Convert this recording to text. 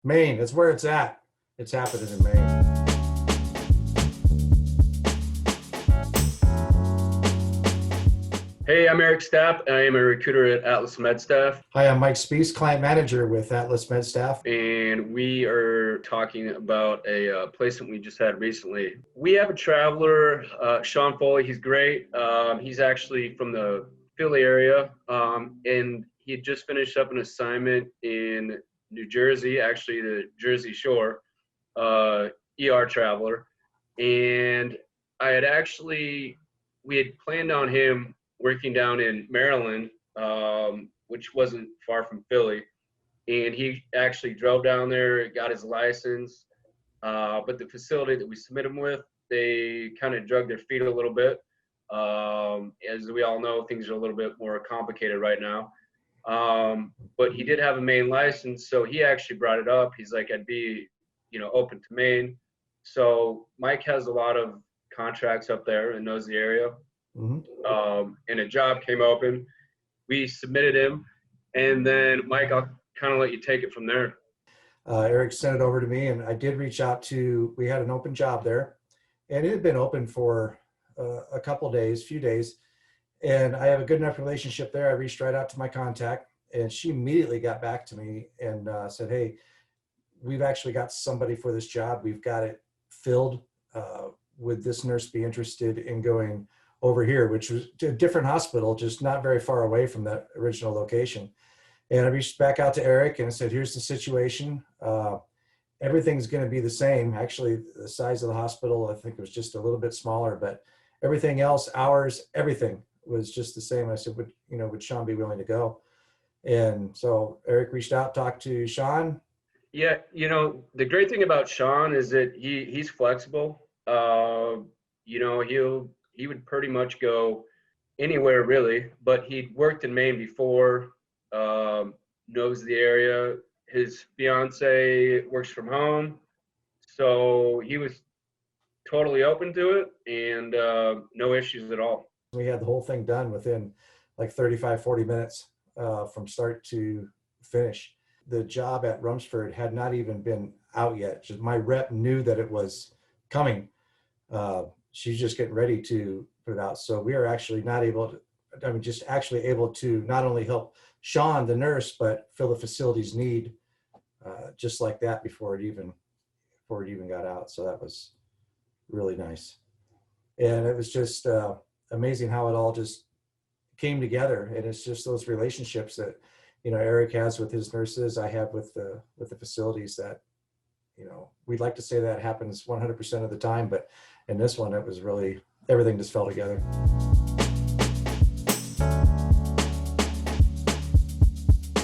Maine, that's where it's at. It's happening in Maine. Hey, I'm Eric Stapp. I am a recruiter at Atlas MedStaff, Hi, I'm Mike Spies, client manager with Atlas MedStaff. and we are talking about a placement we just had recently. We have a traveler, Sean Foley. He's great. He's actually from the Philly area, and he had just finished up an assignment in New Jersey, actually the Jersey Shore, ER traveler. And I had actually, we had planned on him working down in Maryland, which wasn't far from Philly. And he actually drove down there, got his license. But the facility that we submitted him with, they kind of drug their feet a little bit. As we all know, things are a little bit more complicated right now. But he did have a Maine license, so he actually brought it up. He's like, I'd be, open to Maine. So Mike has a lot of contracts up there and knows the area. Mhm. And a job came open. We submitted him, and then Mike, I'll kind of let you take it from there. Eric sent it over to me, and I did reach out to, we had an open job there, and it had been open for a couple days, few days. And I have a good enough relationship there. I reached right out to my contact, and she immediately got back to me and said, hey, we've actually got somebody for this job. We've got it filled. Would this nurse be interested in going over here, which was a different hospital, just not very far away from that original location. And I reached back out to Eric and said, here's the situation. Everything's going to be the same. Actually, the size of the hospital, I think it was just a little bit smaller, but everything else, hours, everything was just the same. I said, would Sean be willing to go? And so Eric reached out, talked to Sean. Yeah, the great thing about Sean is that he's flexible. He would pretty much go anywhere really, but he'd worked in Maine before, knows the area. His fiance works from home, so he was totally open to it and no issues at all. We had the whole thing done within like 35, 40 minutes from start to finish. The job at Rumsford had not even been out yet. Just my rep knew that it was coming. She's just getting ready to put it out. So we are actually not able to, just actually able to not only help Sean, the nurse, but fill the facility's need just like that before it even got out. So that was really nice. And it was just amazing how it all just came together. And it's just those relationships that, Eric has with his nurses, I have with the facilities that, we'd like to say that happens 100% of the time, but in this one, it was really, everything just fell together.